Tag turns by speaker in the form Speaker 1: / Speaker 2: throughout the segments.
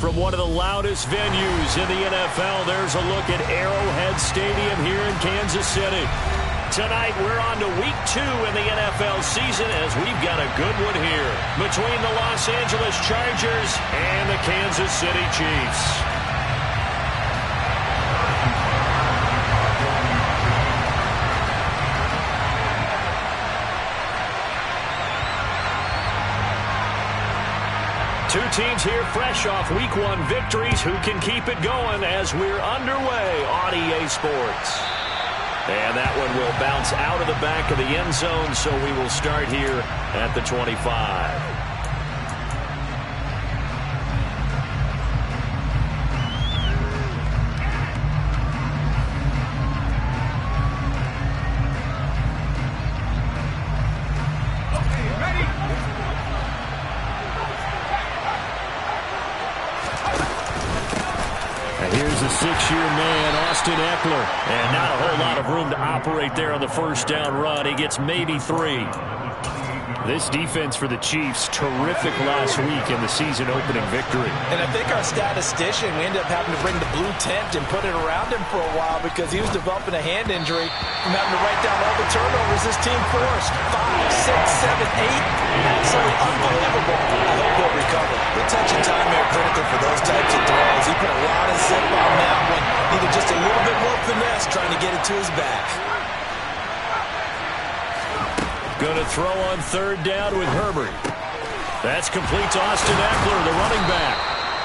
Speaker 1: From one of the loudest venues in the NFL, there's a look at Arrowhead Stadium here in Kansas City. Tonight, we're on to week 2 in the NFL season as we've got a good one here between the Los Angeles Chargers and the Kansas City Chiefs. Two teams here fresh off Week 1 victories. Who can keep it going as we're underway on EA Sports? And that one will bounce out of the back of the end zone, so we will start here at the 25. Here's a 6-year man, Austin Eckler. And not a whole lot of room to operate there on the first down run. He gets maybe 3. This defense for the Chiefs, terrific last week in the season opening victory.
Speaker 2: And I think our statistician, we ended up having to bring the blue tent and put it around him for a while because he was developing a hand injury from having to write down all the turnovers this team forced. 5, 6, 7, 8. Absolutely unbelievable. I hope he'll recover.
Speaker 3: The touch and time are critical for those types of throws. He put a lot of zip on that one. Needed just a little bit more finesse trying to get it to his back.
Speaker 1: Going to throw on third down with Herbert. That's complete to Austin Eckler, the running back.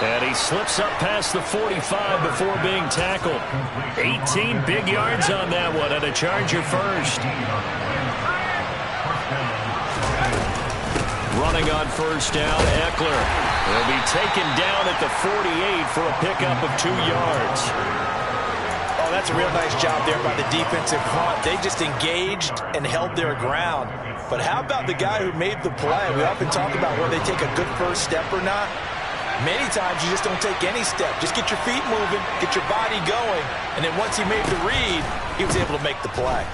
Speaker 1: And he slips up past the 45 before being tackled. 18 big yards on that one, and a Charger first. Running on first down, Eckler will be taken down at the 48 for a pickup of 2 yards.
Speaker 2: Oh, that's a real nice job there by the defensive front. They just engaged and held their ground. But how about the guy who made the play? We often talk about whether they take a good first step or not. Many times you just don't take any step. Just get your feet moving, get your body going, and then once he made the read, he was able to make the play.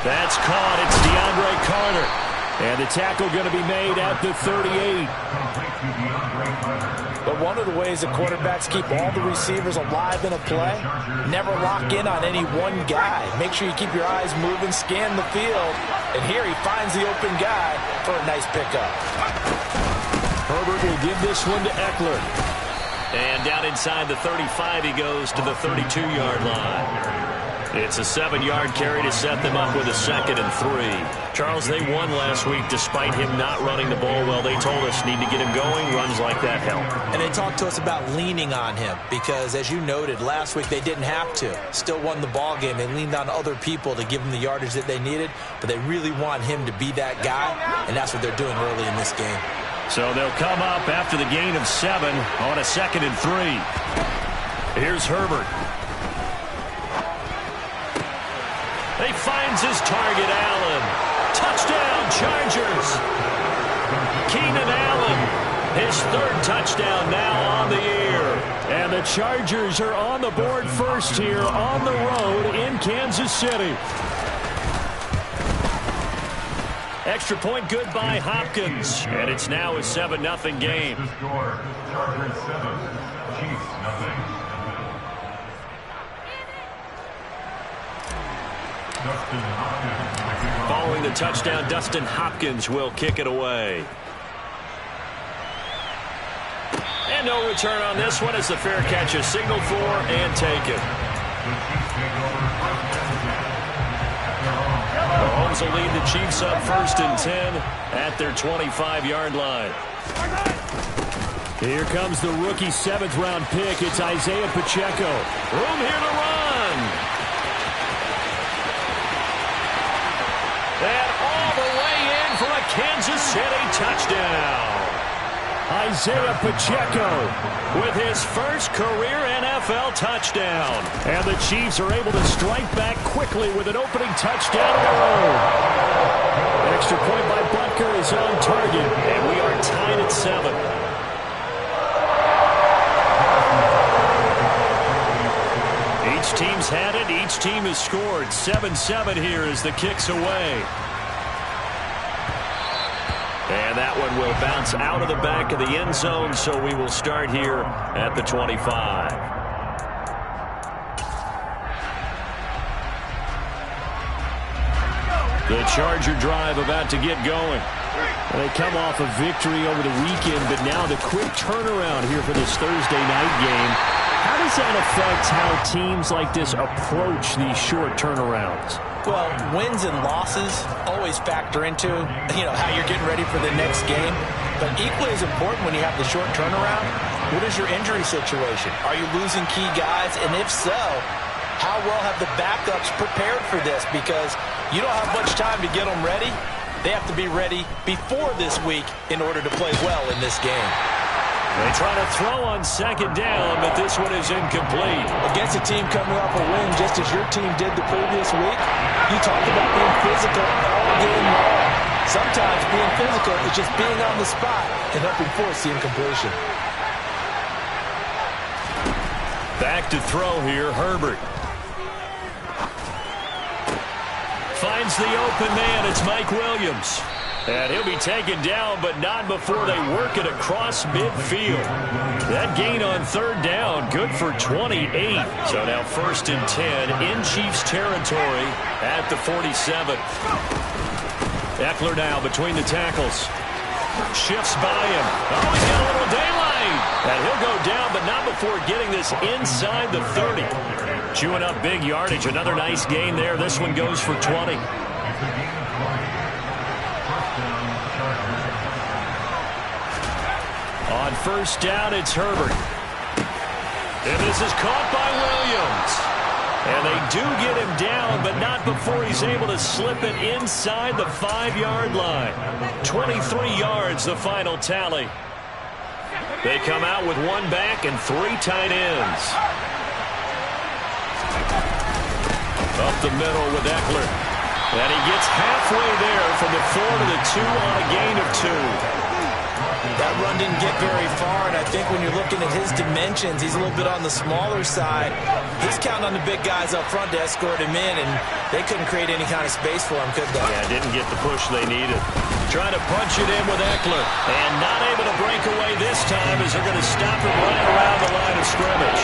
Speaker 1: That's caught. It's DeAndre Carter. And the tackle going to be made at the 38.
Speaker 2: But one of the ways that quarterbacks keep all the receivers alive in a play, never lock in on any one guy. Make sure you keep your eyes moving, scan the field. And here he finds the open guy for a nice pickup.
Speaker 1: Herbert will give this one to Eckler. And down inside the 35 he goes to the 32-yard line. It's a 7-yard carry to set them up with a 2nd and 3. Charles, they won last week despite him not running the ball well. They told us need to get him going. Runs like that help.
Speaker 2: And they talked to us about leaning on him because, as you noted, last week they didn't have to. Still won the ball game. They leaned on other people to give them the yardage that they needed, but they really want him to be that guy, and that's what they're doing early in this game.
Speaker 1: So they'll come up after the gain of 7 on a 2nd and 3. Here's Herbert. He finds his target, Allen. Touchdown, Chargers. Keenan Allen, his 3rd touchdown now on the year. And the Chargers are on the board first here on the road in Kansas City. Extra point good by Hopkins. And it's now a 7-0 game.
Speaker 4: Chargers 7, Chiefs nothing.
Speaker 1: Following the touchdown, Dustin Hopkins will kick it away. And no return on this one as the fair catch is signaled for and taken. Mahomes will lead the Chiefs up 1st and 10 at their 25-yard line. Here comes the rookie 7th-round pick. It's Isaiah Pacheco. Room here to run. And all the way in for a Kansas City touchdown. Isaiah Pacheco with his first career NFL touchdown. And the Chiefs are able to strike back quickly with an opening touchdown of their own. Extra point by Butker is on target, and we are tied at 7. Each team's had it. Each team has scored. 7-7 here as the kick's away. And that one will bounce out of the back of the end zone, so we will start here at the 25. The Charger drive about to get going. They come off a victory over the weekend, but now the quick turnaround here for this Thursday night game. How does that affect how teams like this approach these short turnarounds?
Speaker 2: Well, wins and losses always factor into, how you're getting ready for the next game. But equally as important when you have the short turnaround, what is your injury situation? Are you losing key guys? And if so, how well have the backups prepared for this? Because you don't have much time to get them ready. They have to be ready before this week in order to play well in this game.
Speaker 1: They try to throw on second down, but this one is incomplete.
Speaker 2: Against a team coming off a win, just as your team did the previous week, you talked about being physical all game long. Sometimes being physical is just being on the spot and helping force the incompletion.
Speaker 1: Back to throw here, Herbert. Finds the open man, it's Mike Williams. And he'll be taken down, but not before they work it across midfield. That gain on third down, good for 28. So now 1st and 10 in Chiefs territory at the 47. Eckler now between the tackles. Shifts by him. Oh, he's got a little daylight. And he'll go down, but not before getting this inside the 30. Chewing up big yardage. Another nice gain there. This one goes for 20. On 1st down, it's Herbert. And this is caught by Williams. And they do get him down, but not before he's able to slip it inside the 5-yard line. 23 yards, the final tally. They come out with one back and 3 tight ends. Up the middle with Eckler. And he gets halfway there from the 4 to the 2 on a gain of 2.
Speaker 2: That run didn't get very far, and I think when you're looking at his dimensions, he's a little bit on the smaller side. He's counting on the big guys up front to escort him in, and they couldn't create any kind of space for him, could they?
Speaker 1: Yeah, didn't get the push they needed. Trying to punch it in with Eckler, and not able to break away this time as they're going to stop him right around the line of scrimmage.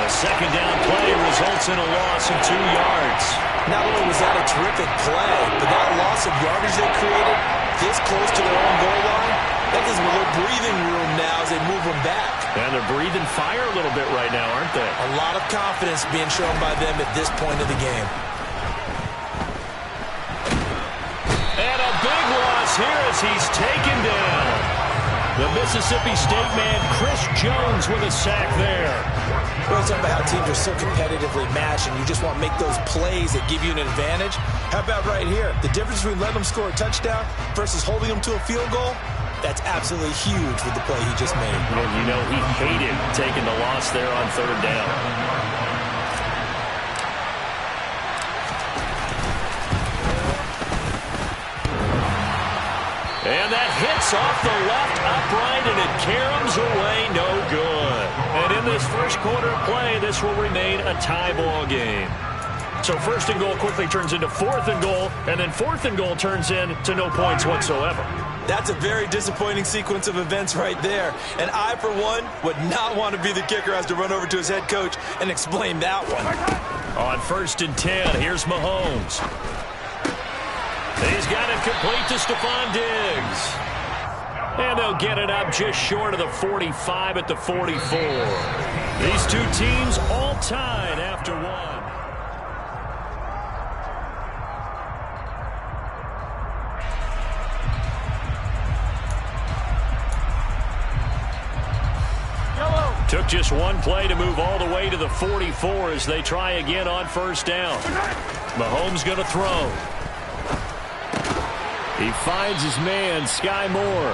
Speaker 1: The second down play results in a loss of 2 yards.
Speaker 2: Not only was that a terrific play, but that loss of yardage they created this close to their own goal line, that gives them a little breathing room now as they move them back.
Speaker 1: And they're breathing fire a little bit right now, aren't they?
Speaker 2: A lot of confidence being shown by them at this point of the game.
Speaker 1: And a big loss here as he's taken down. The Mississippi State man, Chris Jones, with a sack there.
Speaker 2: We're talking about how teams are so competitively matched, and you just want to make those plays that give you an advantage. How about right here? The difference between letting them score a touchdown versus holding them to a field goal, that's absolutely huge with the play he just made.
Speaker 1: Well, he hated taking the loss there on 3rd down. And that hits off the left upright, and it caroms away, no good. And in this first quarter of play, this will remain a tie ball game. So 1st and goal quickly turns into 4th and goal, and then 4th and goal turns into no points whatsoever.
Speaker 2: That's a very disappointing sequence of events right there. And I, for one, would not want to be the kicker who has to run over to his head coach and explain that one.
Speaker 1: On 1st and 10, here's Mahomes. He's got it complete to Stephon Diggs. And they'll get it up just short of the 45 at the 44. These two teams all tied after one. Took just one play to move all the way to the 44 as they try again on 1st down. Mahomes going to throw. He finds his man, Sky Moore.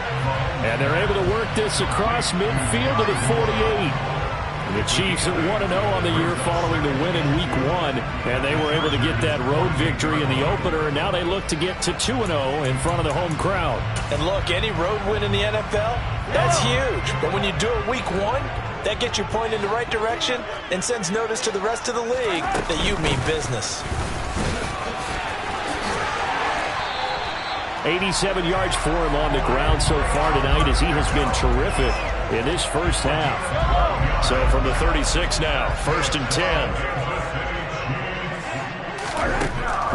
Speaker 1: And they're able to work this across midfield to the 48. The Chiefs at 1-0 on the year following the win in Week 1. And they were able to get that road victory in the opener. And now they look to get to 2-0 in front of the home crowd.
Speaker 2: And look, any road win in the NFL, that's huge. But when you do it Week 1, that gets you pointed in the right direction and sends notice to the rest of the league that you mean business.
Speaker 1: 87 yards for him on the ground so far tonight as he has been terrific in this first half. So from the 36 now, 1st and 10.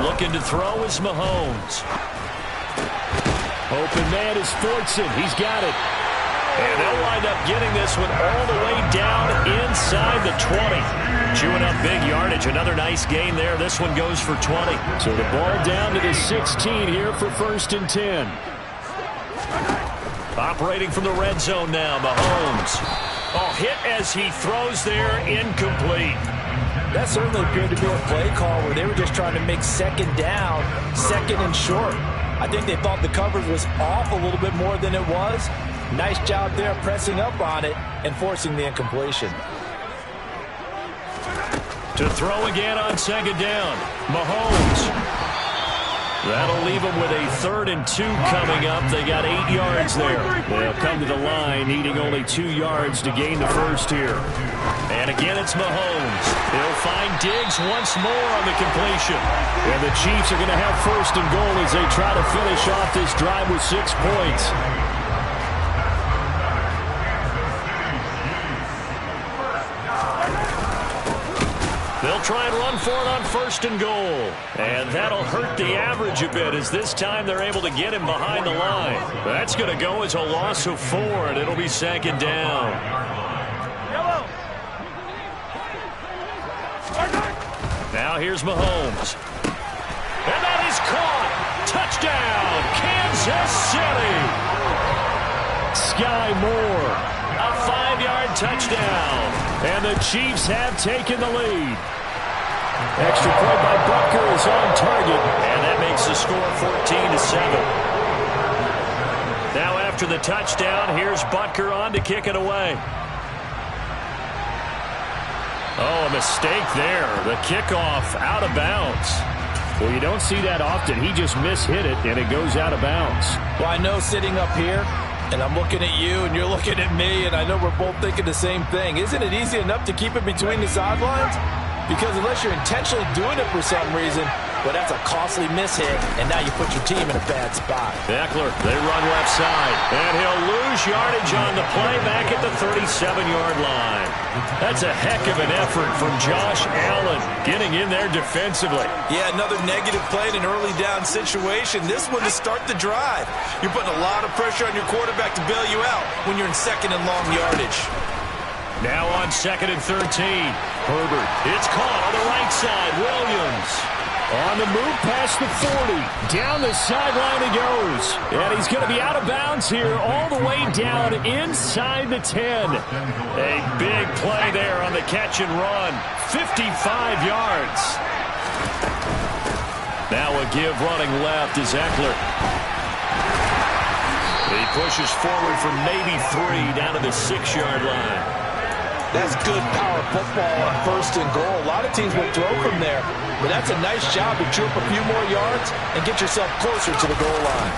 Speaker 1: Looking to throw is Mahomes. Open man is Fortson. He's got it. And they'll wind up getting this one all the way down inside the 20. Chewing up big yardage. Another nice gain there. This one goes for 20. So the ball down to the 16 here for 1st and 10. Operating from the red zone now, Mahomes. Oh, hit as he throws there, incomplete.
Speaker 2: That certainly appeared to be a play call where they were just trying to make 2nd down, 2nd and short. I think they thought the coverage was off a little bit more than it was. Nice job there pressing up on it and forcing the incompletion.
Speaker 1: To throw again on 2nd down, Mahomes. That'll leave them with a 3rd and 2 coming up. They got 8 yards there. They'll come to the line needing only 2 yards to gain the first here. And again, it's Mahomes. He'll find Diggs once more on the completion. And the Chiefs are going to have 1st and goal as they try to finish off this drive with 6 points. They'll try and run for it on 1st and goal. And that'll hurt the average a bit as this time they're able to get him behind the line. That's going to go as a loss of 4, and it'll be 2nd down. Now here's Mahomes. And that is caught. Touchdown, Kansas City. Sky Moore. A 5-yard touchdown. And the Chiefs have taken the lead. Extra point by Butker is on target. And that makes the score 14-7. Now after the touchdown, here's Butker on to kick it away. Oh, a mistake there. The kickoff out of bounds. Well, you don't see that often. He just mishit it, and it goes out of bounds.
Speaker 2: Well, I know sitting up here, and I'm looking at you, and you're looking at me, and I know we're both thinking the same thing. Isn't it easy enough to keep it between the sidelines? Because unless you're intentionally doing it for some reason, well, that's a costly mishit, and now you put your team in a bad spot.
Speaker 1: Eckler, they run left side, and he'll lose yardage on the play back at the 37-yard line. That's a heck of an effort from Josh Allen getting in there defensively.
Speaker 2: Yeah, another negative play in an early down situation. This one to start the drive. You're putting a lot of pressure on your quarterback to bail you out when you're in 2nd and long yardage.
Speaker 1: Now on 2nd and 13. Herbert. It's caught on the right side. Williams. On the move past the 40. Down the sideline he goes. And he's going to be out of bounds here all the way down inside the 10. A big play there on the catch and run. 55 yards. Now a give running left is Eckler. He pushes forward for maybe 3 down to the 6-yard line.
Speaker 2: That's good power football on 1st and goal. A lot of teams will throw from there, but that's a nice job to chew up a few more yards and get yourself closer to the goal line.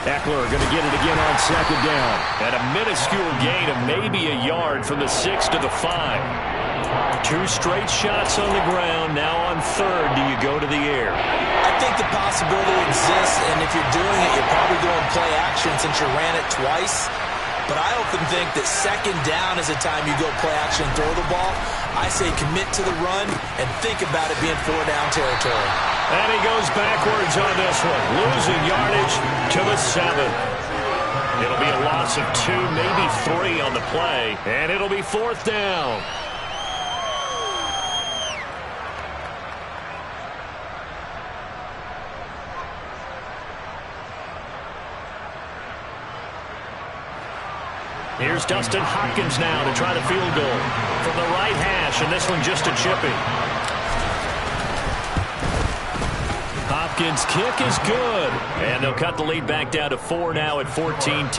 Speaker 1: Eckler going to get it again on 2nd down. And a minuscule gain of maybe a yard from the 6 to the 5. 2 straight shots on the ground. Now on 3rd, do you go to the air?
Speaker 2: I think the possibility exists, and if you're doing it, you're probably going play action since you ran it twice. But I often think that 2nd down is the time you go play action and throw the ball. I say commit to the run and think about it being 4-down territory.
Speaker 1: And he goes backwards on this one, losing yardage to the 7. It'll be a loss of 2, maybe 3 on the play, and it'll be 4th down. Here's Dustin Hopkins now to try the field goal from the right hash, and this one just a chippy. Hopkins' kick is good, and they'll cut the lead back down to 4 now at 14-10.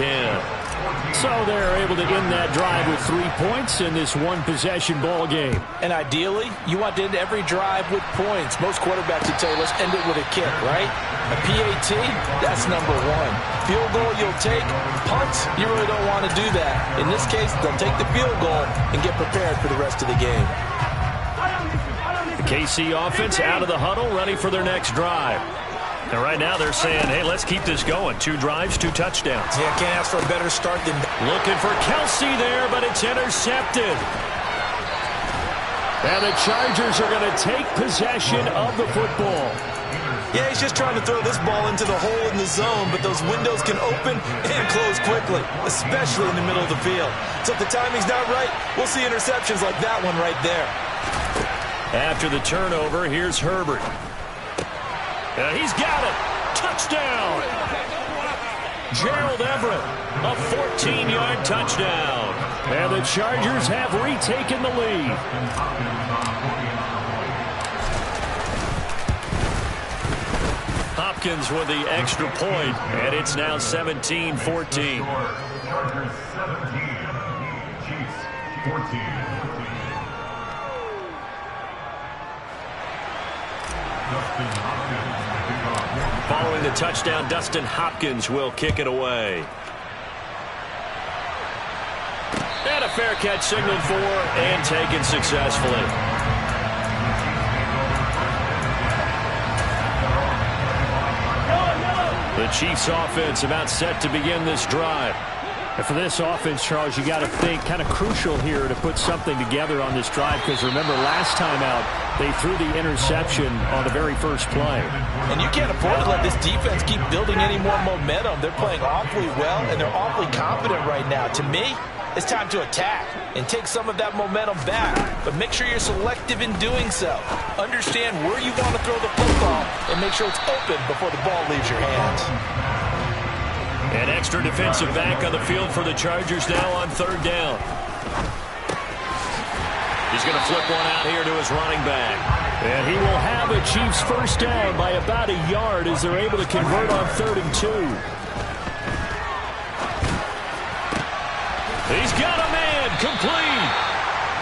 Speaker 1: So they're able to end that drive with 3 points in this one-possession ball game.
Speaker 2: And ideally, you want to end every drive with points. Most quarterbacks would tell you, let's end it with a kick, right? A PAT, that's number 1. Field goal you'll take. Punts, you really don't want to do that. In this case, they'll take the field goal and get prepared for the rest of the game.
Speaker 1: The KC offense out of the huddle, ready for their next drive. And right now they're saying, hey, let's keep this going. 2 drives, 2 touchdowns.
Speaker 2: Yeah, can't ask for a better start than...
Speaker 1: Looking for Kelsey there, but it's intercepted. And the Chargers are going to take possession of the football.
Speaker 2: Yeah, he's just trying to throw this ball into the hole in the zone, but those windows can open and close quickly, especially in the middle of the field. So if the timing's not right, we'll see interceptions like that one right there.
Speaker 1: After the turnover, here's Herbert. And he's got it. Touchdown. Gerald Everett, a 14-yard touchdown. And the Chargers have retaken the lead. Hopkins with the extra point, and it's now 17-14.
Speaker 4: Chargers 17, Chiefs 14.
Speaker 1: Following the touchdown, Dustin Hopkins will kick it away. And a fair catch signaled for and taken successfully. The Chiefs offense about set to begin this drive.
Speaker 5: And for this offense, Charles, you got to think kind of crucial here to put something together on this drive, because remember last time out they threw the interception on the very first play.
Speaker 2: And you can't afford to let this defense keep building any more momentum. They're playing awfully well, and they're awfully confident right now. To me, it's time to attack and take some of that momentum back. But make sure you're selective in doing so. Understand where you want to throw the football and make sure it's open before the ball leaves your hands.
Speaker 1: An extra defensive back on the field for the Chargers now on 3rd down. He's going to flip one out here to his running back.
Speaker 5: And he will have a Chiefs first down by about a yard as they're able to convert on 3rd and 2.
Speaker 1: He's got a man, complete.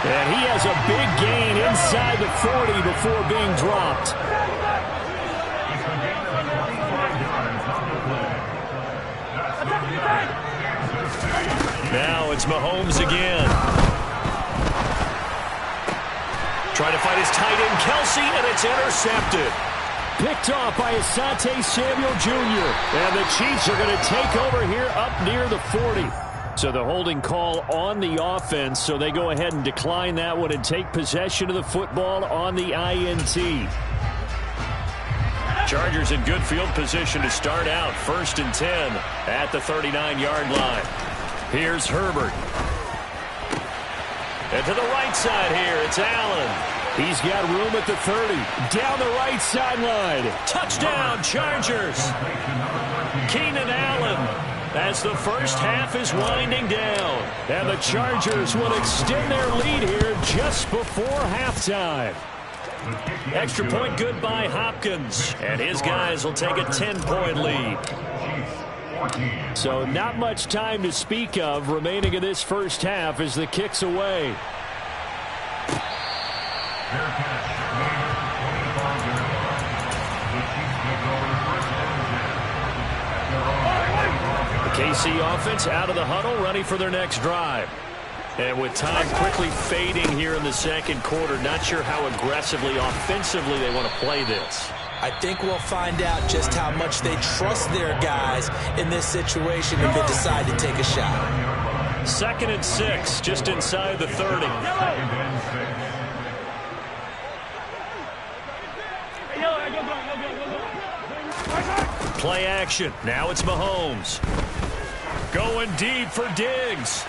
Speaker 5: And he has a big gain inside the 40 before being dropped.
Speaker 1: Now it's Mahomes again. Trying to fight his tight end, Kelsey, and it's intercepted.
Speaker 5: Picked off by Asante Samuel Jr.
Speaker 1: And the Chiefs are going to take over here up near the 40.
Speaker 5: So the holding call on the offense, so they go ahead and decline that one and take possession of the football on the INT.
Speaker 1: Chargers in good field position to start out. 1st and 10 at the 39-yard line. Here's Herbert. And to the right side here, it's Allen.
Speaker 5: He's got room at the 30. Down the right sideline.
Speaker 1: Touchdown, Chargers. Keenan Allen as the first half is winding down.
Speaker 5: And the Chargers will extend their lead here just before halftime.
Speaker 1: Extra point good by Hopkins. And his guys will take a 10-point lead.
Speaker 5: So not much time to speak of remaining in this first half as the kick's away.
Speaker 1: The KC offense out of the huddle, ready for their next drive. And with time quickly fading here in the second quarter, not sure how aggressively, offensively they want to play this.
Speaker 2: I think we'll find out just how much they trust their guys in this situation if they decide to take a shot.
Speaker 1: 2nd and 6, just inside the 30. Play action. Now it's Mahomes. Going deep for Diggs.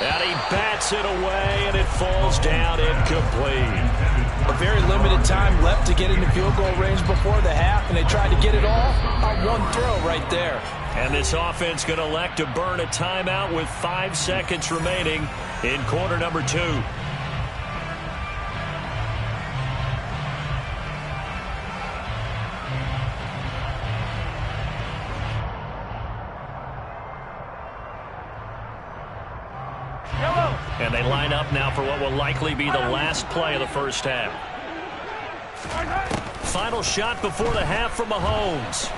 Speaker 1: And he bats it away, and it falls down incomplete.
Speaker 2: A very limited time left to get into field goal range before the half, and they tried to get it all on one throw right there.
Speaker 1: And this offense going to elect to burn a timeout with 5 seconds remaining in quarter number 2. And they line up now for what will likely be the last play of the first half. Final shot before the half from Mahomes.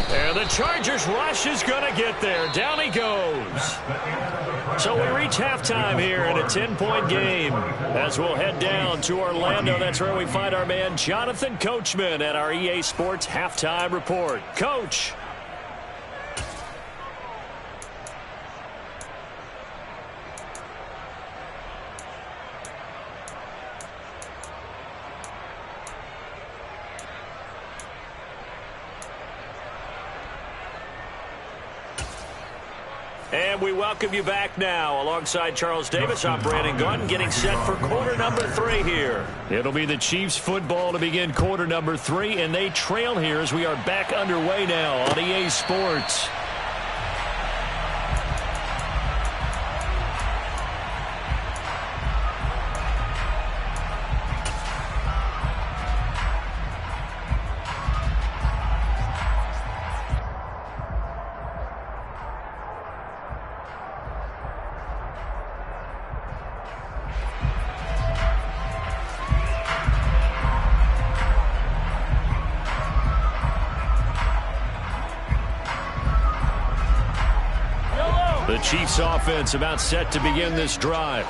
Speaker 1: And the Chargers rush is going to get there. Down he goes. So we reach halftime here in a 10-point game. As we'll head down to Orlando, that's where we find our man Jonathan Coachman at our EA Sports Halftime Report. Coach. And we welcome you back now. Alongside Charles Davis, I'm Brandon Gunn, getting set for quarter number 3 here. It'll be the Chiefs football to begin quarter number 3, and they trail here as we are back underway now on EA Sports. The Chiefs offense about set to begin this drive.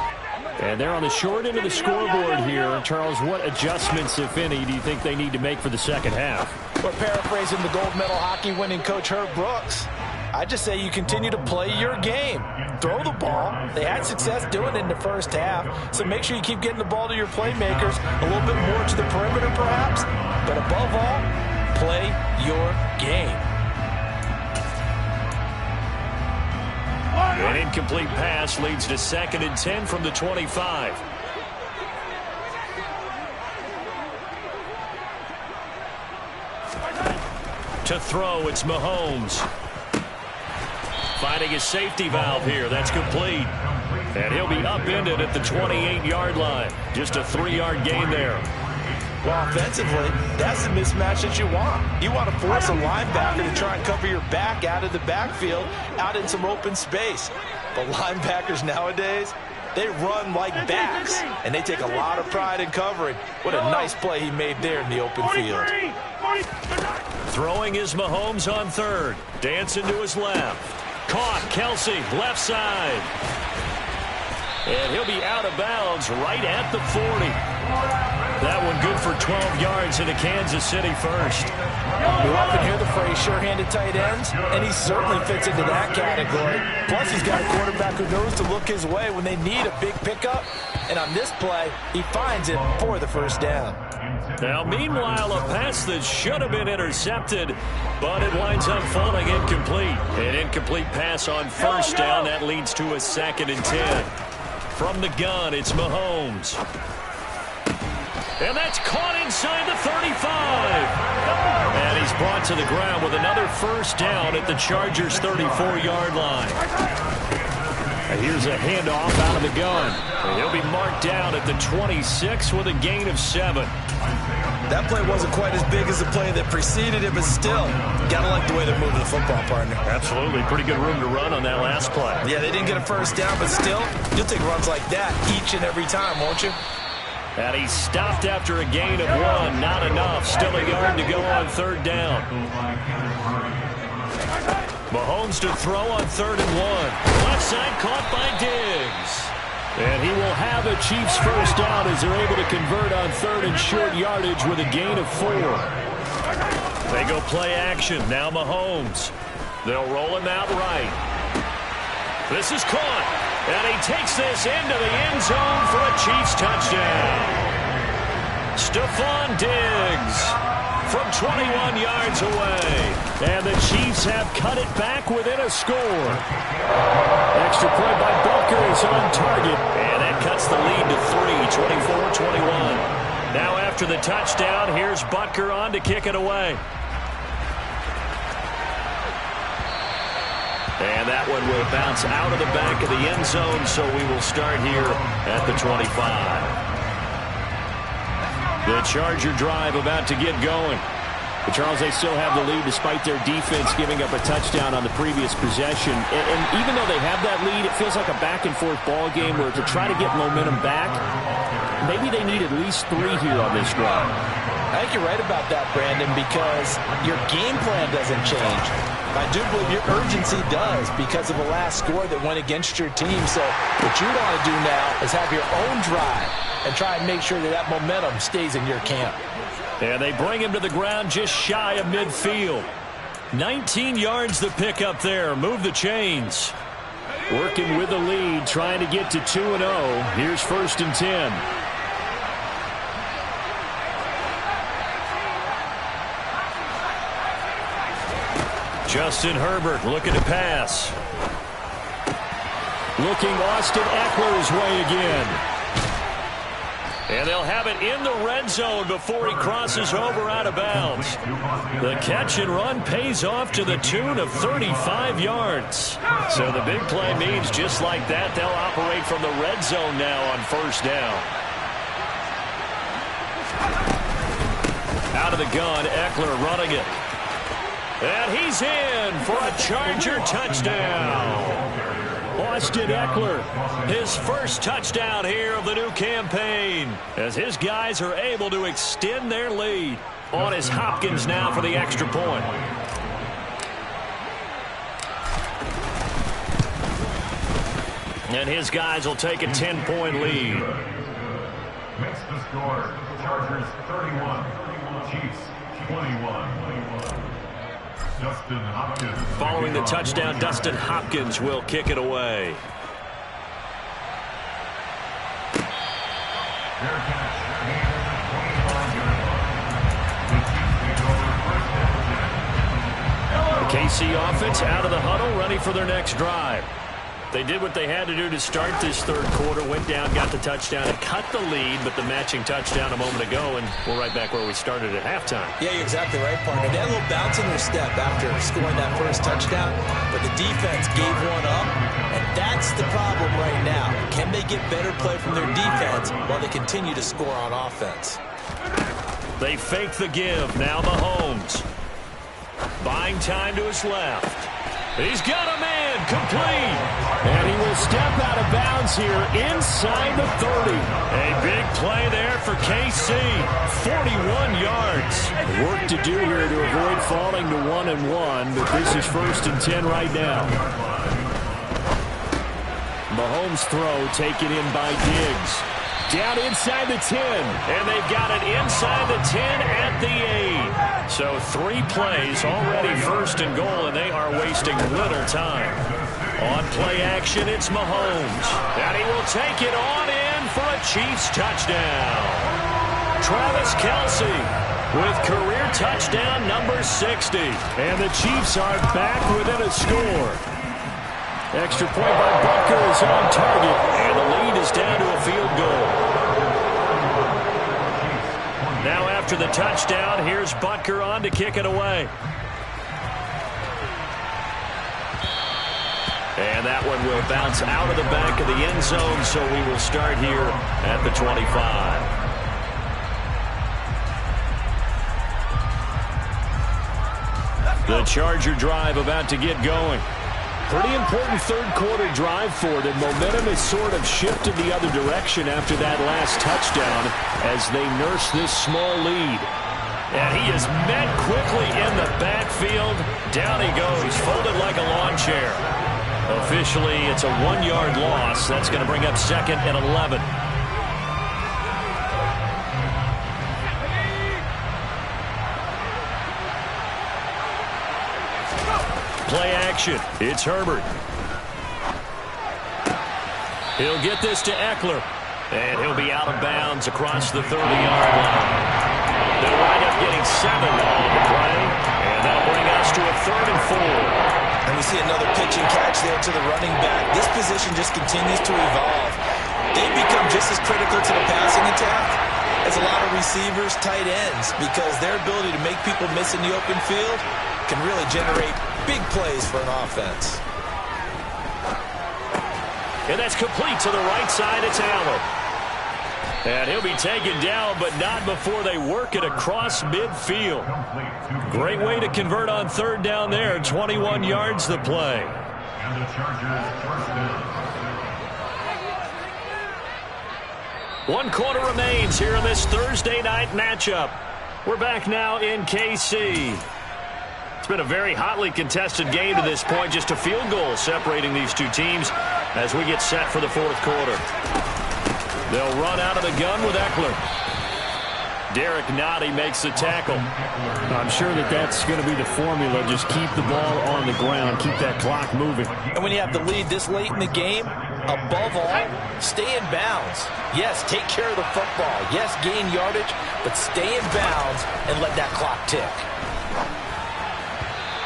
Speaker 1: And they're on the short end of the scoreboard here. Charles, what adjustments, if any, do you think they need to make for the second half?
Speaker 2: We're paraphrasing the gold medal hockey winning coach Herb Brooks. I just say you continue to play your game. Throw the ball. They had success doing it in the first half. So make sure you keep getting the ball to your playmakers, a little bit more to the perimeter perhaps. But above all, play your game.
Speaker 1: An incomplete pass leads to 2nd and 10 from the 25. To throw, it's Mahomes. Finding his safety valve here. That's complete. And he'll be upended at the 28-yard line. Just a 3-yard gain there.
Speaker 2: Well, offensively, that's the mismatch that you want. You want to force a linebacker to try and cover your back out of the backfield, out in some open space. But linebackers nowadays, they run like backs, and they take a lot of pride in covering. What a nice play he made there in the open field.
Speaker 1: Throwing is Mahomes on 3rd. Dancing to his left. Caught, Kelsey, left side. And he'll be out of bounds right at the 40. That one good for 12 yards into Kansas City first.
Speaker 2: You often hear the phrase sure-handed tight ends, and he certainly fits into that category. Plus, he's got a quarterback who knows to look his way when they need a big pickup. And on this play, he finds it for the first down.
Speaker 1: Now, meanwhile, a pass that should have been intercepted, but it winds up falling incomplete. An incomplete pass on first down. That leads to a 2nd and 10. From the gun, it's Mahomes. And that's caught inside the 35. And he's brought to the ground with another first down at the Chargers' 34-yard line. And here's a handoff out of the gun. And he'll be marked down at the 26 with a gain of 7.
Speaker 3: That play wasn't quite as big as the play that preceded it, but still, gotta like the way they're moving the football, partner.
Speaker 1: Absolutely. Pretty good room to run on that last play.
Speaker 3: Yeah, they didn't get a first down, but still, you'll take runs like that each and every time, won't you?
Speaker 1: And he stopped after a gain of 1. Not enough. Still a yard to go on 3rd down. Mahomes to throw on 3rd and 1. Left side caught by Diggs. And he will have a Chiefs first down as they're able to convert on 3rd and short yardage with a gain of 4. They go play action. Now Mahomes. They'll roll him out right. This is caught. And he takes this into the end zone for a Chiefs touchdown. Stephon Diggs from 21 yards away. And the Chiefs have cut it back within a score. Extra point by Butker is on target. And that cuts the lead to 3, 24-21. Now after the touchdown, here's Butker on to kick it away. And that one will bounce out of the back of the end zone, so we will start here at the 25. The Charger drive about to get going. But Charles, they still have the lead despite their defense giving up a touchdown on the previous possession. And even though they have that lead, it feels like a back-and-forth ball game where to try to get momentum back, maybe they need at least 3 here on this drive.
Speaker 2: I think you're right about that, Brandon, because your game plan doesn't change. I do believe your urgency does because of the last score that went against your team. So what you want to do now is have your own drive and try and make sure that that momentum stays in your camp.
Speaker 1: And they bring him to the ground just shy of midfield. 19 yards the pick up there. Move the chains. Working with the lead, trying to get to 2-0. Here's 1st and 10. Justin Herbert looking to pass. Looking Austin Eckler's way again. And they'll have it in the red zone before he crosses over out of bounds. The catch and run pays off to the tune of 35 yards. So the big play means just like that, they'll operate from the red zone now on 1st down. Out of the gun, Eckler running it. And he's in for a Charger touchdown. Austin Eckler, his first touchdown here of the new campaign, as his guys are able to extend their lead. On is Hopkins now for the extra point. And his guys will take a 10-point lead.
Speaker 4: Makes the score. Chargers 31, Chiefs 21. Dustin Hopkins.
Speaker 1: Following the touchdown, Dustin Hopkins will kick it away.
Speaker 4: Fair catch.
Speaker 1: The KC offense out of the huddle, ready for their next drive. They did what they had to do to start this 3rd quarter, went down, got the touchdown, and cut the lead, but the matching touchdown a moment ago, and we're right back where we started at halftime.
Speaker 2: Yeah, you're exactly right, partner. They had a little bounce in their step after scoring that first touchdown, but the defense gave one up, and that's the problem right now. Can they get better play from their defense while they continue to score on offense?
Speaker 1: They fake the give. Now Mahomes. Buying time to his left. He's got a man complete. And he will step out of bounds here inside the 30. A big play there for KC. 41 yards. Work to do here to avoid falling to 1-1, but this is 1st and 10 right now. Mahomes' throw taken in by Diggs. Down inside the 10, and they've got it inside the 10 at the 8. So 3 plays already 1st and goal, and they are wasting little time. On play action, it's Mahomes, and he will take it on in for a Chiefs touchdown. Travis Kelce with career touchdown number 60, and the Chiefs are back within a score. Extra point by Butker is on target, and the lead is down to a field goal. Now after the touchdown, here's Butker on to kick it away. And that one will bounce out of the back of the end zone, so we will start here at the 25. The Charger drive about to get going. Pretty important 3rd quarter drive for them. Momentum has sort of shifted the other direction after that last touchdown as they nurse this small lead. And he is met quickly in the backfield. Down he goes, folded like a lawn chair. Officially, it's a 1-yard loss. That's going to bring up 2nd and 11. Play action. It's Herbert. He'll get this to Eckler. And he'll be out of bounds across the 30-yard line. They'll wind up getting 7 on the play. And that'll bring us to a 3rd and 4.
Speaker 2: And we see another pitch and catch there to the running back. This position just continues to evolve. They become just as critical to the passing attack as a lot of receivers, tight ends, because their ability to make people miss in the open field can really generate big plays for an offense.
Speaker 1: And that's complete to the right side. It's Allen. And he'll be taken down, but not before they work it across midfield. Great way to convert on 3rd down there. 21 yards the play.
Speaker 4: And the Chargers 1st down.
Speaker 1: 1 quarter remains here in this Thursday night matchup. We're back now in KC. It's been a very hotly contested game to this point. Just a field goal separating these two teams as we get set for the fourth quarter. They'll run out of the gun with Eckler. Derek Nottie makes the tackle.
Speaker 5: I'm sure that's going to be the formula. Just keep the ball on the ground. Keep that clock moving.
Speaker 2: And when you have the lead this late in the game, above all, stay in bounds. Yes, take care of the football. Yes, gain yardage, but stay in bounds and let that clock tick.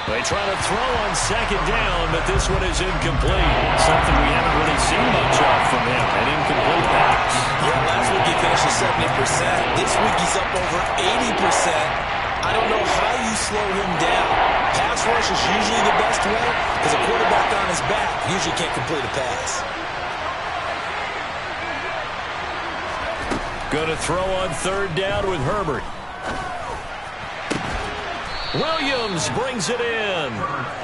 Speaker 1: They try to throw on second down, but this one is incomplete. Something we haven't really seen much of from him. An incomplete pass.
Speaker 2: Yeah, last week he finished at 70%. This week he's up over 80%. I don't know how you slow him down. Pass rush is usually the best way because a quarterback on his back usually can't complete a pass.
Speaker 1: Going to throw on third down with Herbert. Williams brings it in.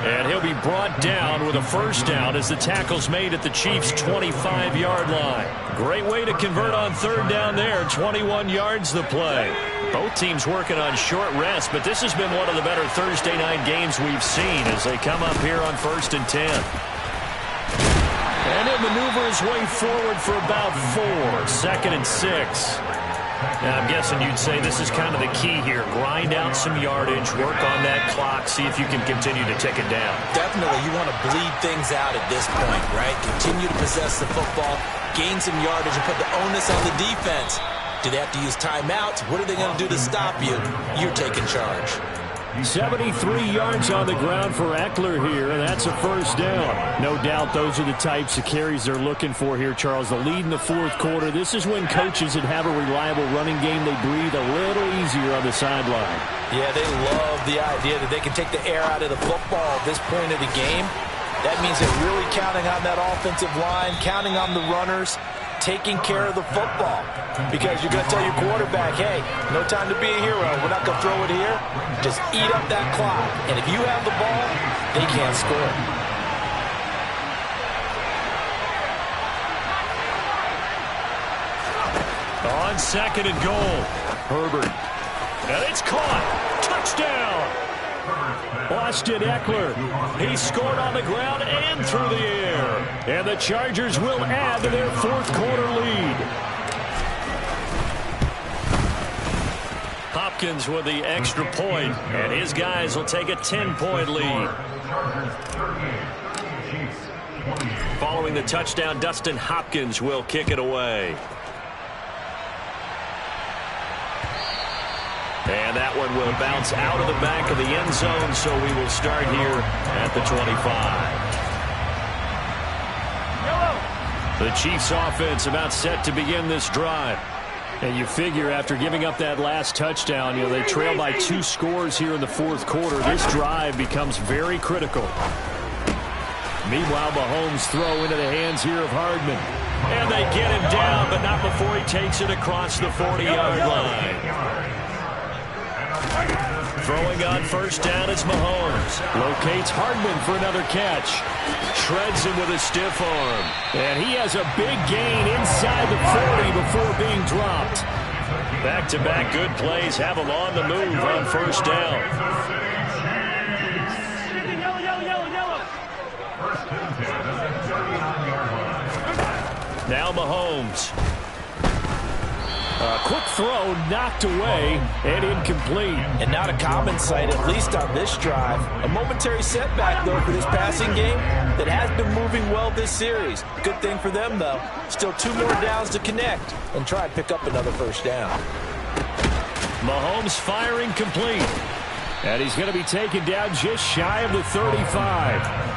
Speaker 1: And he'll be brought down with a first down as the tackle's made at the Chiefs' 25-yard line. Great way to convert on third down there. 21 yards the play. Both teams working on short rest, but this has been one of the better Thursday night games we've seen as they come up here on 1st and 10. And he'll maneuver his way forward for about 4. 2nd and 6. Now, I'm guessing you'd say this is kind of the key here. Grind out some yardage, work on that clock, see if you can continue to tick it down.
Speaker 2: Definitely, you want to bleed things out at this point, right? Continue to possess the football, gain some yardage, and put the onus on the defense. Do they have to use timeouts? What are they going to do to stop you? You're taking charge.
Speaker 5: 73 yards on the ground for Eckler here, and that's a first down. No doubt those are the types of carries they're looking for here, Charles. The lead in the fourth quarter. This is when coaches that have a reliable running game, they breathe a little easier on the sideline.
Speaker 2: Yeah, they love the idea that they can take the air out of the football at this point of the game. That means they're really counting on that offensive line, counting on the runners, taking care of the football. Because you're going to tell your quarterback, hey, no time to be a hero. We're not going to throw it here. Just eat up that clock. And if you have the ball, they can't score.
Speaker 1: On 2nd and goal, Herbert. And it's caught. Touchdown. Austin Eckler. He scored on the ground and through the air. And the Chargers will add to their fourth quarter lead. Hopkins with the extra point, and his guys will take a 10-point lead. Following the touchdown, Dustin Hopkins will kick it away. And that one will bounce out of the back of the end zone, so we will start here at the 25. The Chiefs offense about set to begin this drive. And you figure after giving up that last touchdown, they trail by 2 scores here in the fourth quarter. This drive becomes very critical. Meanwhile, Mahomes throw into the hands here of Hardman. And they get him down, but not before he takes it across the 40-yard line. Throwing on first down is Mahomes. Locates Hardman for another catch. Shreds him with a stiff arm. And he has a big gain inside the 40 before being dropped. Back-to-back good plays have him on the move on first down. Now Mahomes. A quick throw knocked away and incomplete.
Speaker 2: And not a common sight, at least on this drive. A momentary setback, though, for this passing game that has been moving well this series. Good thing for them, though. Still 2 more downs to connect and try and pick up another first down.
Speaker 5: Mahomes firing complete. And he's going to be taken down just shy of the 35.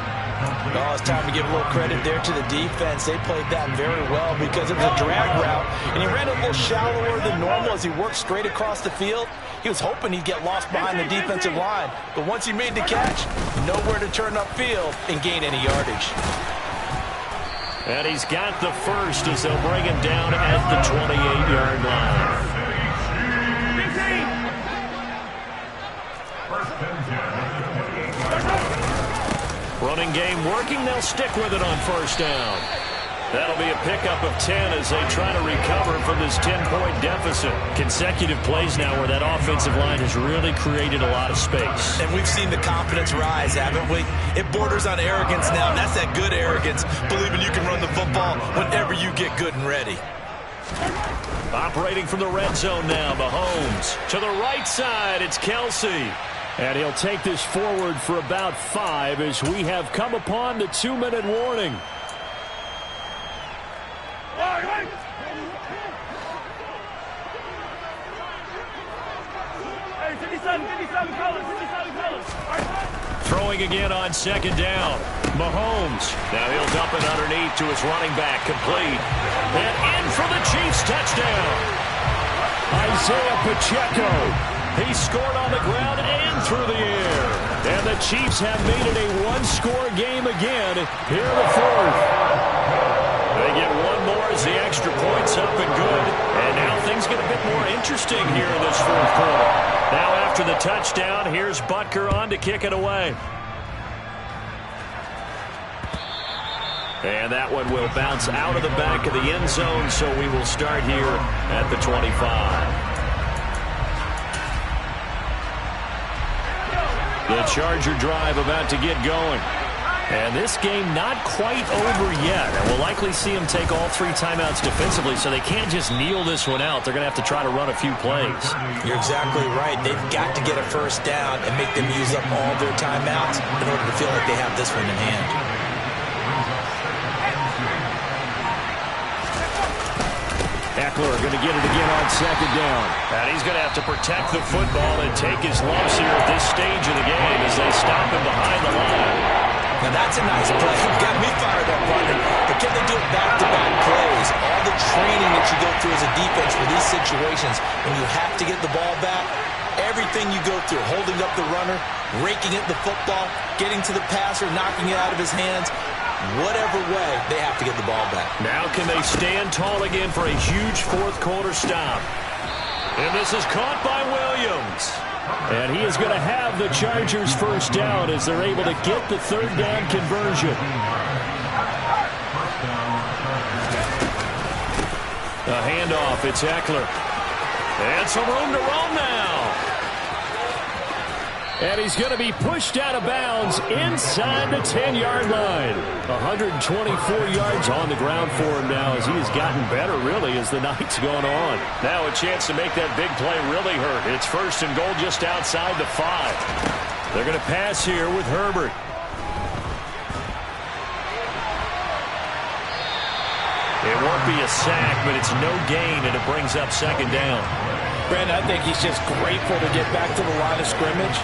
Speaker 2: Oh, it's time to give a little credit there to the defense. They played that very well because it was a drag route, and he ran a little shallower than normal as he worked straight across the field. He was hoping he'd get lost behind the defensive line, but once he made the catch, nowhere to turn upfield and gain any yardage.
Speaker 1: And he's got the first as they'll bring him down at the 28-yard line. Running game working. They'll stick with it on first down. That'll be a pickup of 10 as they try to recover from this 10-point deficit. Consecutive plays now where that offensive line has really created a lot of space.
Speaker 2: And we've seen the confidence rise, haven't we? It borders on arrogance now, and that's that good arrogance, believing you can run the football whenever you get good and ready.
Speaker 1: Operating from the red zone now, Mahomes. To the right side, it's Kelsey. And he'll take this forward for about 5 as we have come upon the 2-minute warning. Throwing again on second down. Mahomes. Now he'll dump it underneath to his running back. Complete. And in for the Chiefs touchdown. Isaiah Pacheco. He scored on the ground and through the air. And the Chiefs have made it a one-score game again here in the fourth. They get one more as the extra point's up and good. And now things get a bit more interesting here in this fourth quarter. Now after the touchdown, here's Butker on to kick it away. And that one will bounce out of the back of the end zone, so we will start here at the 25. The Charger drive about to get going. And this game not quite over yet. And we'll likely see them take all 3 timeouts defensively, so they can't just kneel this one out. They're going to have to try to run a few plays.
Speaker 2: You're exactly right. They've got to get a first down and make them use up all their timeouts in order to feel like they have this one in hand.
Speaker 1: Eckler going to get it again on second down. And he's going to have to protect the football and take his lumps here at this stage of the game as they stop him behind the line.
Speaker 2: Now that's a nice play. Got me fired up, partner. But can they do it back-to-back plays? All the training that you go through as a defense for these situations, when you have to get the ball back, everything you go through, holding up the runner, raking at the football, getting to the passer, knocking it out of his hands, whatever way, they have to get the ball back.
Speaker 1: Now can they stand tall again for a huge fourth quarter stop? And this is caught by Williams. And he is going to have the Chargers first down as they're able to get the third down conversion. A handoff, it's Eckler. And some room to roam now. And he's going to be pushed out of bounds inside the 10-yard line. 124 yards on the ground for him now as he has gotten better, really, as the night's gone on. Now a chance to make that big play really hurt. It's first and goal just outside the 5. They're going to pass here with Herbert. It won't be a sack, but it's no gain, and it brings up second down.
Speaker 2: Brandon, I think he's just grateful to get back to the line of scrimmage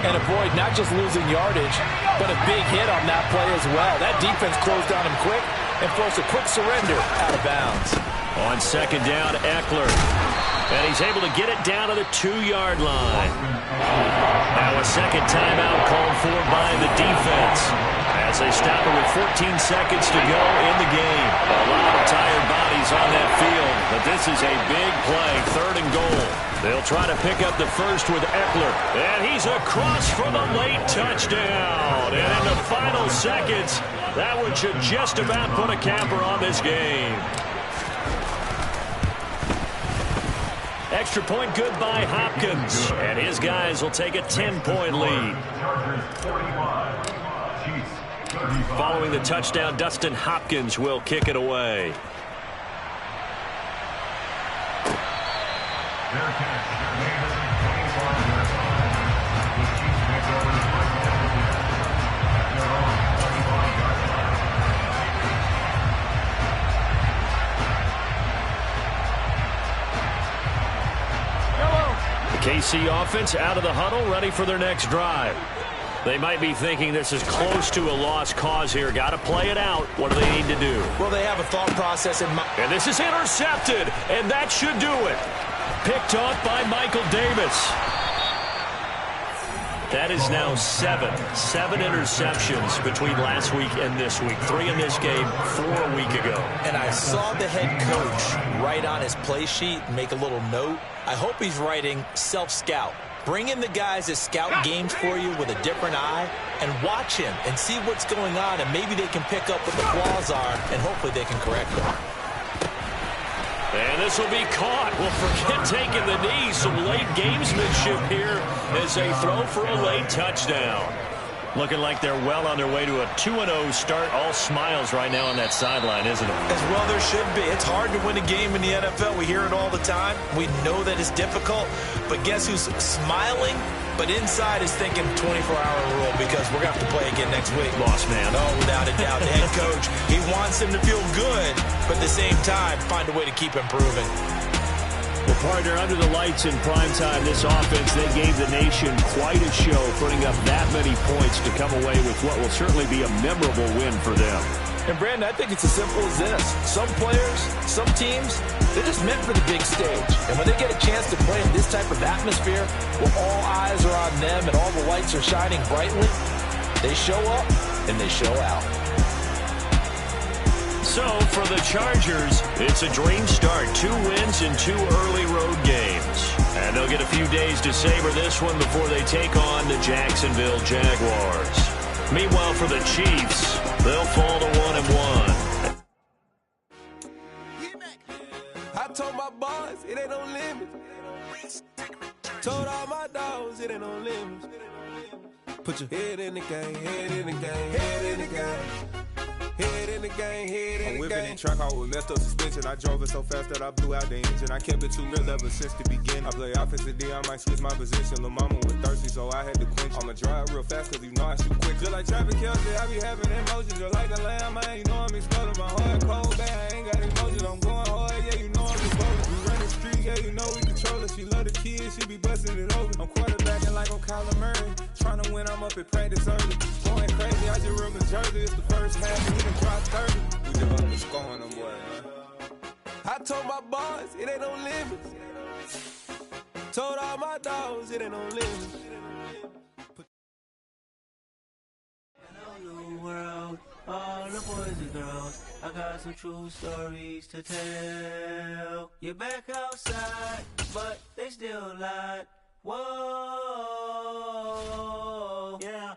Speaker 2: and avoid not just losing yardage, but a big hit on that play as well. That defense closed on him quick and forced a quick surrender out of bounds.
Speaker 1: On second down, Eckler. And he's able to get it down to the 2-yard line. Now a second timeout called for by the defense as they stop it with 14 seconds to go in the game. A lot of tired bodies on that field, but this is a big play, third and goal. They'll try to pick up the first with Eckler. And he's across for the late touchdown. And in the final seconds, that one should just about put a capper on this game. Extra point good by Hopkins. And his guys will take a 10-point lead. Following the touchdown, Dustin Hopkins will kick it away. The KC offense out of the huddle, ready for their next drive. They might be thinking this is close to a lost cause here. Got to play it out. What do they need to do?
Speaker 2: Well, they have a thought process in mind.
Speaker 1: And this is intercepted, and that should do it. Picked off by Michael Davis. That is now 7 interceptions between last week and this week. 3 in this game, 4 a week ago.
Speaker 2: And I saw the head coach write on his play sheet, make a little note. I hope he's writing self-scout. Bring in the guys that scout games for you with a different eye and watch him and see what's going on, and maybe they can pick up what the flaws are, and hopefully they can correct them.
Speaker 1: And this will be caught. Well, forget taking the knee. Some late gamesmanship here as they throw for a late touchdown. Looking like they're well on their way to a 2-0 start. All smiles right now on that sideline, isn't it?
Speaker 2: As well there should be. It's hard to win a game in the NFL. We hear it all the time. We know that it's difficult. But guess who's smiling? But inside is thinking 24-hour rule because we're going to have to play again next week.
Speaker 1: Boss man.
Speaker 2: Oh, without a doubt. The head coach, he wants him to feel good, but at the same time, find a way to keep improving.
Speaker 5: Well, partner, under the lights in primetime, this offense, they gave the nation quite a show, putting up that many points to come away with what will certainly be a memorable win for them.
Speaker 2: And, Brandon, I think it's as simple as this. Some players, some teams, they're just meant for the big stage. And when they get a chance to play in this type of atmosphere, where all eyes are on them and all the lights are shining brightly, they show up and they show out.
Speaker 1: So, for the Chargers, it's a dream start. 2 wins in 2 early road games. And they'll get a few days to savor this one before they take on the Jacksonville Jaguars. Meanwhile, for the Chiefs, they'll fall to 1-1.
Speaker 6: I told my boys, it ain't no limit. Told all my dogs, it ain't no limit. Put your head in the game, head in the game, head in the game. Head in the game, head in the game. I'm whipping in track out with messed up suspension. I drove it so fast that I blew out the engine. I kept it too real ever since the beginning. I play offensive D, I might switch my position. Lil' mama was thirsty, so I had to quench. I'ma drive real fast, cause you know I shoot quick. Just like traffic Kelsey, I be having emotions. Just like the lamb, man, you know I'm exploding. My heart cold, bad, I ain't got emotions. I'm going hard, yeah, you know I'm exploding. We run the street, yeah, you know we control it. She love the kids, she be busting it over. I'm quarterbacking like I'm Kyler Murray. Trying to win, I'm up at practice early. Going crazy, I just ripped the jersey. It's the first half, and we done dropped 30. We just up the score on them boys, man. I told my boys, it ain't no limits. Told all my dogs, it ain't no limits.
Speaker 7: Hello, world, all the boys and girls. I got some true stories to tell. You're back outside, but they still lied. Whoa, yeah.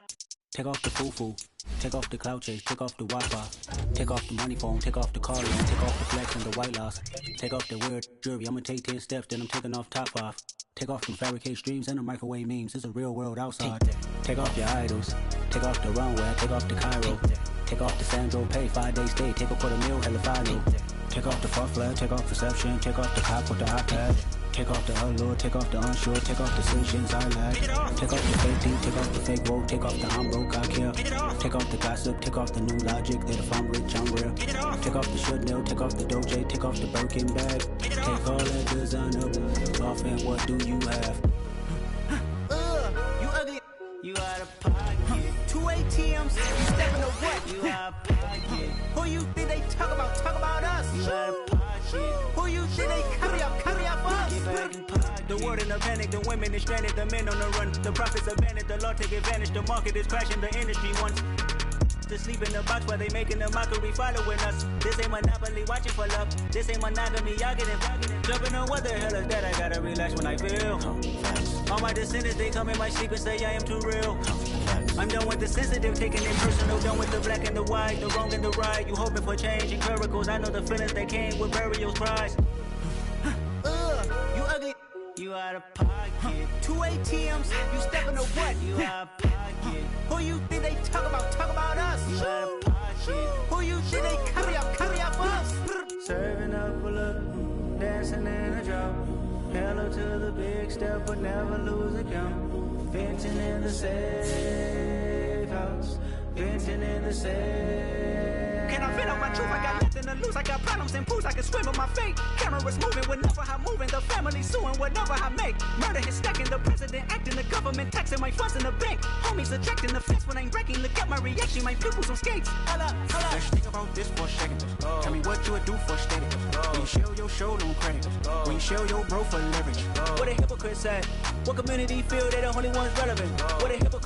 Speaker 8: Take off the foo-foo, take off the cloud chase, take off the Wi-Fi, take off the money phone, take off the car loan, take off the flex and the white loss, take off the weird jewelry, I'ma take 10 steps, then I'm taking off top 5. Take off the fabricated streams and the microwave memes, it's a real world outside. Take off your idols, take off the runway, take off the Cairo, take off the Sandro Pay, 5-day stay, take a $250,000, hella follow. Take off the fuck flag, take off reception, take off the cop with the iPad. Take off the allure, take off the unsure, take off the solutions I lack. Take off the fake deep, take off the fake woke, take off the I'm broke, I care. Take off the gossip, take off the new logic that if I'm rich, I'm real. Take off the Chanel, take off the Doja, take off the Birkin bag. Take all that designer off and what do you have?
Speaker 7: You ugly, you out of pocket. 2 ATMs, you stepping to what? You out of pocket. Who you think they talk about us? You out of pocket. Who you think they carry up for us? The world in a panic, the women is stranded, the men on the run. The profits abandoned, the law take advantage, the market is crashing, the industry wants to sleep in the box while they making a mockery following us. This ain't monopoly, watching for love. This ain't monogamy, y'all getting jumping on what the hell is that? I gotta relax when I feel. All my descendants, they come in my sleep and say I am too real. I'm done with the sensitive, taking it personal, done with the black and the white, the wrong and the right. You hoping for change and miracles, I know the feelings that came with burial cries. You ugly, you out of pocket. 2 ATMs, you stepping to what? You out of pocket. Who you think they talk about us? You out of pocket. Who you think they carry up for us? Serving up a look, dancing in a drop. Hello to the big step, but never lose a count. Venting in the safe house, venting in the safe. Can I vent on my truth? I got nothing to lose. I got problems and pools. I can swim with my fate. Cameras moving whenever I'm moving. The family suing whatever I make. Murder is stacking. The president acting. The government taxing my funds in the bank. Homies attracting the fence when I'm breaking. Look at my reaction. My pupils on skates. Hold up.
Speaker 8: Let's think about this for a second. Tell me what you would do for status. When you show your show, no credit. When you show your bro for leverage.
Speaker 7: What a hypocrite said. What community feel they the only ones relevant? What a hypocrite.